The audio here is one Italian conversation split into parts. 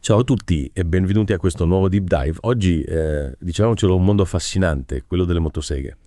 Ciao a tutti e benvenuti a questo nuovo deep dive. Oggi, diciamocelo, un mondo affascinante, quello delle motoseghe.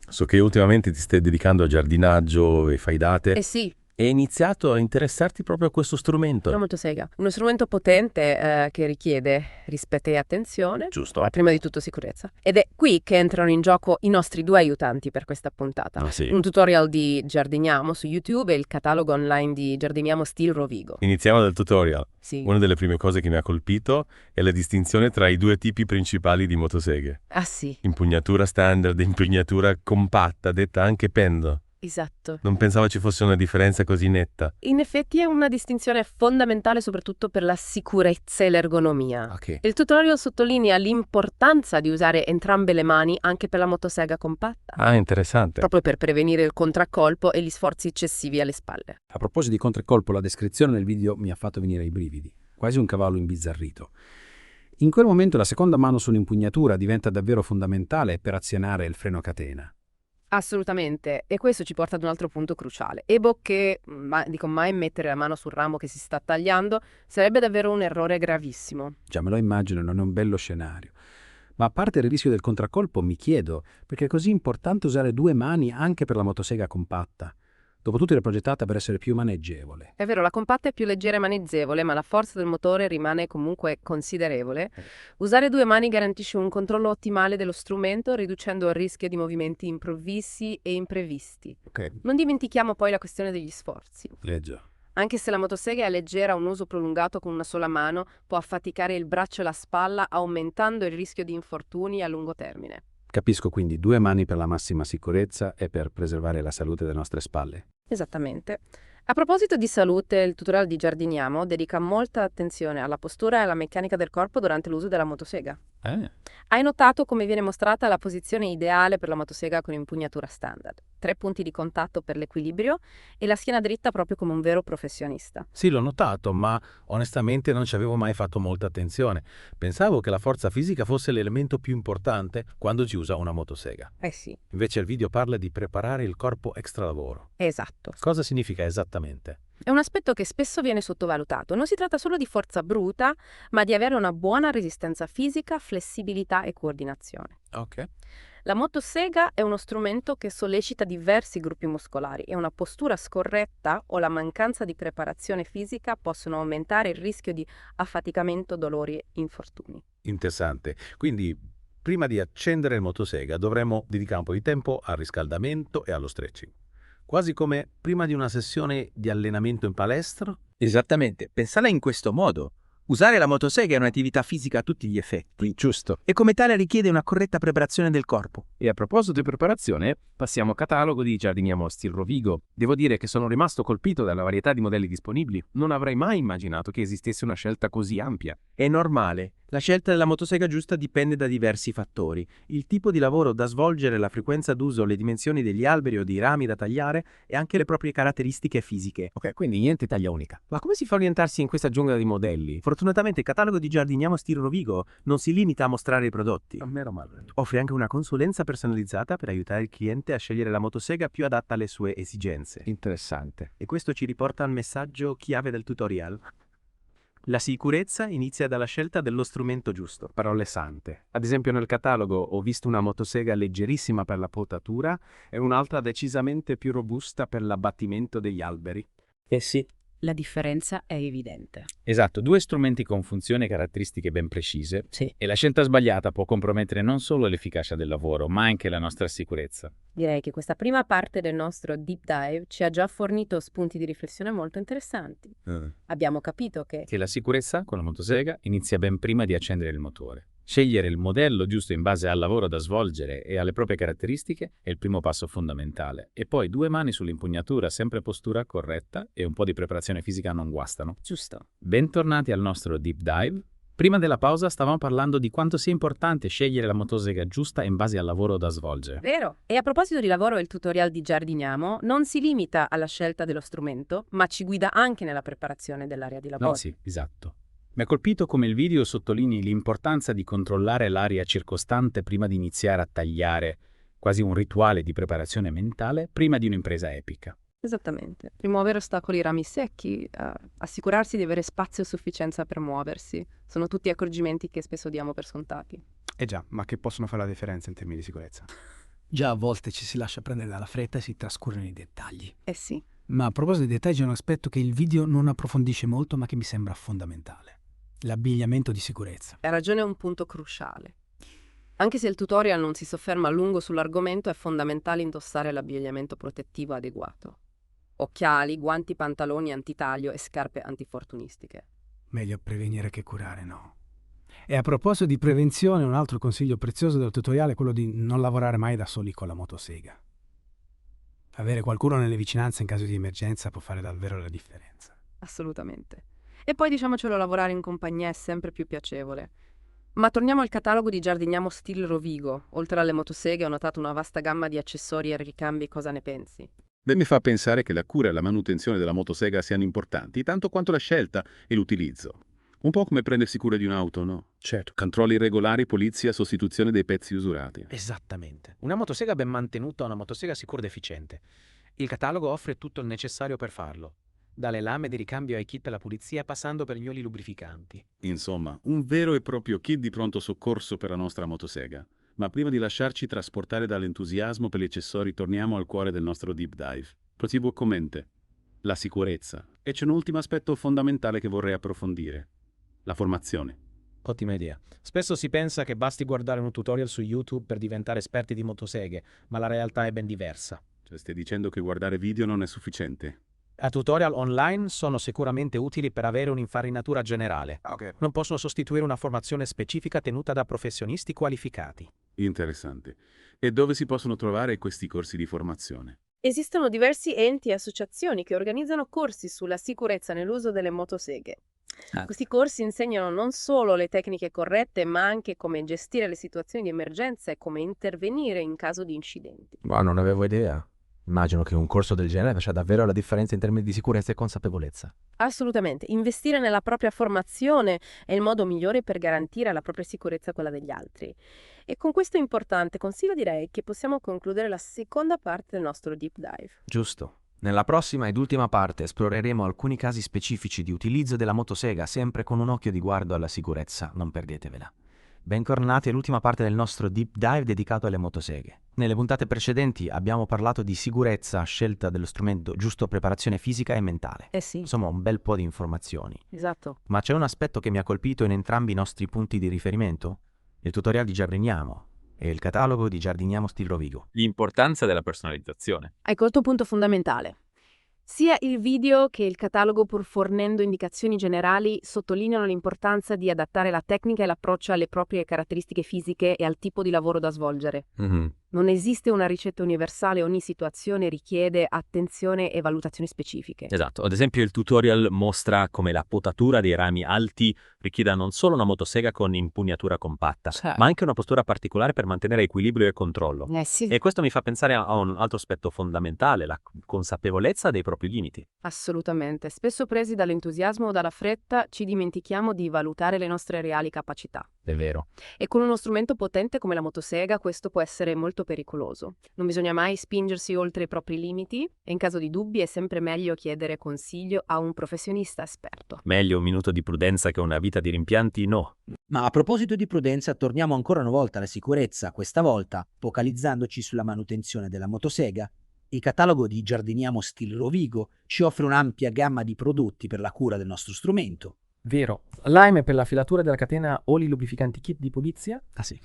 So che ultimamente ti stai dedicando a giardinaggio e fai date Eh sì, e hai iniziato a interessarti proprio a questo una strumento. motosega. Uno strumento potente che richiede rispetto e attenzione, Giusto? ma prima di tutto sicurezza. Ed è qui che entrano in gioco i nostri due aiutanti per questa puntata. Ah sì. Un tutorial di Giardiniamo su YouTube e il catalogo online di Giardiniamo Stile Rovigo. Iniziamo dal tutorial. Sì. Una delle prime cose che mi ha colpito è la distinzione tra i due tipi principali di motoseghe. Ah sì, Impugnatura standard e impugnatura compatta, detta anche pendo. esatto. Non pensavo ci fosse una differenza così netta. In effetti è una distinzione fondamentale soprattutto per la sicurezza e l'ergonomia. Ok. Il tutorial sottolinea l'importanza di usare entrambe le mani anche per la motosega compatta, Ah, interessante. proprio per prevenire il contraccolpo e gli sforzi eccessivi alle spalle. A proposito di contraccolpo, la descrizione nel video mi ha fatto venire i brividi, quasi un cavallo imbizzarrito. In quel momento la seconda mano sull'impugnatura diventa davvero fondamentale per azionare il freno a catena. Assolutamente, e questo ci porta ad un altro punto cruciale. Ebo che, dico mai mettere la mano sul ramo che si sta tagliando, sarebbe davvero un errore gravissimo. Già me lo immagino, non è un bello scenario. Ma a parte il rischio del contraccolpo, mi chiedo perché è così importante usare due mani anche per la motosega compatta. Dopotutto era progettata per essere più maneggevole. È vero, la compatta è più leggera e maneggevole, ma la forza del motore rimane comunque considerevole. Usare due mani garantisce un controllo ottimale dello strumento, riducendo il rischio di movimenti improvvisi e imprevisti. Ok, Non dimentichiamo poi la questione degli sforzi. leggero. Anche se la motosega è leggera, un uso prolungato con una sola mano può affaticare il braccio e la spalla, aumentando il rischio di infortuni a lungo termine. Capisco quindi due mani per la massima sicurezza e per preservare la salute delle nostre spalle. Esattamente. A proposito di salute, il tutorial di Giardiniamo dedica molta attenzione alla postura e alla meccanica del corpo durante l'uso della motosega. Hai notato come viene mostrata la posizione ideale per la motosega con impugnatura standard? 3 punti di contatto per l'equilibrio e la schiena dritta proprio come un vero professionista. Sì, l'ho notato, ma onestamente non ci avevo mai fatto molta attenzione. Pensavo che la forza fisica fosse l'elemento più importante quando si usa una motosega. Eh sì, Invece il video parla di preparare il corpo extra lavoro. esatto. Cosa significa esattamente? È un aspetto che spesso viene sottovalutato. Non si tratta solo di forza bruta, ma di avere una buona resistenza fisica, flessibilità e coordinazione. Ok. La motosega è uno strumento che sollecita diversi gruppi muscolari e una postura scorretta o la mancanza di preparazione fisica possono aumentare il rischio di affaticamento, dolori e infortuni. Interessante. Quindi, prima di accendere il motosega, dovremmo dedicare un po' di tempo al riscaldamento e allo stretching. Quasi come prima di una sessione di allenamento in palestra. Esattamente, pensala in questo modo. Usare la motosega è un'attività fisica a tutti gli effetti Giusto. e come tale richiede una corretta preparazione del corpo. E a proposito di preparazione, passiamo al catalogo di Giardiniamo Stile Rovigo. Devo dire che sono rimasto colpito dalla varietà di modelli disponibili. Non avrei mai immaginato che esistesse una scelta così ampia. È normale, la scelta della motosega giusta dipende da diversi fattori. Il tipo di lavoro da svolgere, la frequenza d'uso, le dimensioni degli alberi o dei rami da tagliare e anche le proprie caratteristiche fisiche. Ok, quindi niente taglia unica. Ma come si fa a orientarsi in questa giungla di modelli? Fortunatamente il catalogo di Giardiniamo Stile Rovigo non si limita a mostrare i prodotti. Meno male. Offre anche una consulenza personalizzata per aiutare il cliente a scegliere la motosega più adatta alle sue esigenze. Interessante. E questo ci riporta al messaggio chiave del tutorial. La sicurezza inizia dalla scelta dello strumento giusto. Parole sante. Ad esempio nel catalogo ho visto una motosega leggerissima per la potatura e un'altra decisamente più robusta per l'abbattimento degli alberi. Eh sì. La differenza è evidente. Esatto, due strumenti con funzioni e caratteristiche ben precise Sì. e la scelta sbagliata può compromettere non solo l'efficacia del lavoro, ma anche la nostra sicurezza. Direi che questa prima parte del nostro deep dive ci ha già fornito spunti di riflessione molto interessanti. Abbiamo capito che Che la sicurezza con la motosega inizia ben prima di accendere il motore. Scegliere il modello giusto in base al lavoro da svolgere e alle proprie caratteristiche è il primo passo fondamentale. E poi due mani sull'impugnatura, sempre postura corretta e un po' di preparazione fisica non guastano. Giusto. Bentornati al nostro deep dive. Prima della pausa stavamo parlando di quanto sia importante scegliere la motosega giusta in base al lavoro da svolgere. vero. E a proposito di lavoro, il tutorial di Giardiniamo non si limita alla scelta dello strumento, ma ci guida anche nella preparazione dell'area di lavoro. No, sì, esatto. Mi ha colpito come il video sottolinei l'importanza di controllare l'area circostante prima di iniziare a tagliare, quasi un rituale di preparazione mentale prima di un'impresa epica. Esattamente. Rimuovere ostacoli e rami secchi, assicurarsi di avere spazio a sufficienza per muoversi. Sono tutti accorgimenti che spesso diamo per scontati. Eh già, ma che possono fare la differenza in termini di sicurezza? Già a volte ci si lascia prendere dalla fretta e si trascurano i dettagli. Eh sì. Ma a proposito dei dettagli c'è un aspetto che il video non approfondisce molto ma che mi sembra fondamentale. L'abbigliamento di sicurezza. Hai ragione, è un punto cruciale. Anche se il tutorial non si sofferma a lungo sull'argomento, è fondamentale indossare l'abbigliamento protettivo adeguato. Occhiali, guanti, pantaloni antitaglio e scarpe antifortunistiche. Meglio prevenire che curare, no? E a proposito di prevenzione, un altro consiglio prezioso del tutorial è quello di non lavorare mai da soli con la motosega. Avere qualcuno nelle vicinanze in caso di emergenza può fare davvero la differenza. Assolutamente. E poi diciamocelo, lavorare in compagnia è sempre più piacevole. Ma torniamo al catalogo di Giardiniamo Stile Rovigo. Oltre alle motoseghe ho notato una vasta gamma di accessori e ricambi, cosa ne pensi? Beh, mi fa pensare che la cura e la manutenzione della motosega siano importanti, tanto quanto la scelta e l'utilizzo. Un po' come prendersi cura di un'auto, no? Certo. Controlli regolari, polizia, sostituzione dei pezzi usurati. Esattamente. Una motosega ben mantenuta è una motosega sicura ed efficiente. Il catalogo offre tutto il necessario per farlo. Dalle lame di ricambio ai kit alla pulizia, passando per gli oli lubrificanti. Insomma, un vero e proprio kit di pronto soccorso per la nostra motosega. Ma prima di lasciarci trasportare dall'entusiasmo per gli accessori, torniamo al cuore del nostro deep dive. Proseguo con mente. La sicurezza. E c'è un ultimo aspetto fondamentale che vorrei approfondire. La formazione. Ottima idea. Spesso si pensa che basti guardare un tutorial su YouTube per diventare esperti di motoseghe, ma la realtà è ben diversa. Cioè, stai dicendo che guardare video non è sufficiente? A tutorial online sono sicuramente utili per avere un'infarinatura generale. Ok. Non possono sostituire una formazione specifica tenuta da professionisti qualificati. Interessante. E dove si possono trovare questi corsi di formazione? Esistono diversi enti e associazioni che organizzano corsi sulla sicurezza nell'uso delle motoseghe. Questi corsi insegnano non solo le tecniche corrette, ma anche come gestire le situazioni di emergenza e come intervenire in caso di incidenti. Ma non avevo idea. Immagino che un corso del genere faccia davvero la differenza in termini di sicurezza e consapevolezza. Assolutamente. Investire nella propria formazione è il modo migliore per garantire la propria sicurezza e quella degli altri. E con questo importante consiglio direi che possiamo concludere la seconda parte del nostro deep dive. Giusto. Nella prossima ed ultima parte esploreremo alcuni casi specifici di utilizzo della motosega, sempre con un occhio di guardo alla sicurezza, non perdetevela. Bentornati all'ultima parte del nostro deep dive dedicato alle motoseghe. Nelle puntate precedenti abbiamo parlato di sicurezza, scelta dello strumento, giusto preparazione fisica e mentale. Sì. Insomma, un bel po' di informazioni. Esatto. Ma c'è un aspetto che mi ha colpito in entrambi i nostri punti di riferimento? Il tutorial di Giardiniamo e il catalogo di Giardiniamo Stile Rovigo. L'importanza della personalizzazione. Hai colto un punto fondamentale. Sia il video che il catalogo, pur fornendo indicazioni generali, sottolineano l'importanza di adattare la tecnica e l'approccio alle proprie caratteristiche fisiche e al tipo di lavoro da svolgere. Non esiste una ricetta universale, ogni situazione richiede attenzione e valutazioni specifiche. Esatto, ad esempio il tutorial mostra come la potatura dei rami alti richieda non solo una motosega con impugnatura compatta, ma anche una postura particolare per mantenere equilibrio e controllo. Sì. E questo mi fa pensare a un altro aspetto fondamentale, la consapevolezza dei propri limiti. Assolutamente. Spesso presi dall'entusiasmo o dalla fretta ci dimentichiamo di valutare le nostre reali capacità. È vero. E con uno strumento potente come la motosega questo può essere molto pericoloso. Non bisogna mai spingersi oltre i propri limiti e in caso di dubbi è sempre meglio chiedere consiglio a un professionista esperto. Meglio un minuto di prudenza che una vita di rimpianti, no. Ma a proposito di prudenza, torniamo ancora una volta alla sicurezza, questa volta focalizzandoci sulla manutenzione della motosega. Il catalogo di Giardiniamo Stile Rovigo ci offre un'ampia gamma di prodotti per la cura del nostro strumento. Vero. Lime per la filatura della catena oli lubrificanti kit di pulizia. Ah sì.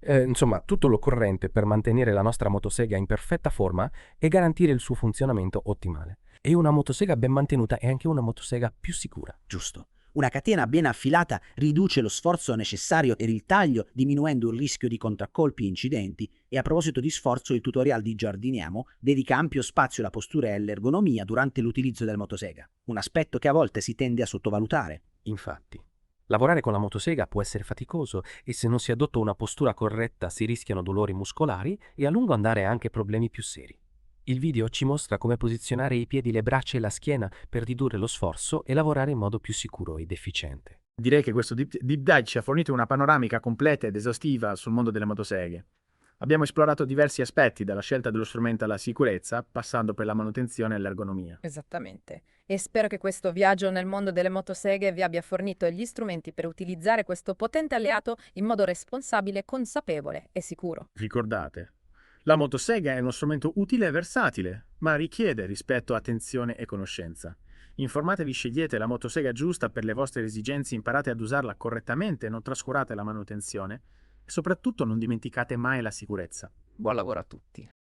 Insomma, tutto l'occorrente per mantenere la nostra motosega in perfetta forma e garantire il suo funzionamento ottimale. E una motosega ben mantenuta è anche una motosega più sicura. Giusto. Una catena ben affilata riduce lo sforzo necessario per il taglio, diminuendo il rischio di contraccolpi e incidenti. E a proposito di sforzo, il tutorial di Giardiniamo dedica ampio spazio alla postura e all'ergonomia durante l'utilizzo della motosega, un aspetto che a volte si tende a sottovalutare. Infatti, lavorare con la motosega può essere faticoso e se non si adotta una postura corretta si rischiano dolori muscolari e a lungo andare anche problemi più seri. Il video ci mostra come posizionare i piedi, le braccia e la schiena per ridurre lo sforzo e lavorare in modo più sicuro ed efficiente. Direi che questo deep dive ci ha fornito una panoramica completa ed esaustiva sul mondo delle motoseghe. Abbiamo esplorato diversi aspetti, dalla scelta dello strumento alla sicurezza, passando per la manutenzione e l'ergonomia. Esattamente. E spero che questo viaggio nel mondo delle motoseghe vi abbia fornito gli strumenti per utilizzare questo potente alleato in modo responsabile, consapevole e sicuro. Ricordate, la motosega è uno strumento utile e versatile, ma richiede rispetto, attenzione e conoscenza. Informatevi, scegliete la motosega giusta per le vostre esigenze, imparate ad usarla correttamente, non trascurate la manutenzione e soprattutto non dimenticate mai la sicurezza. Buon lavoro a tutti.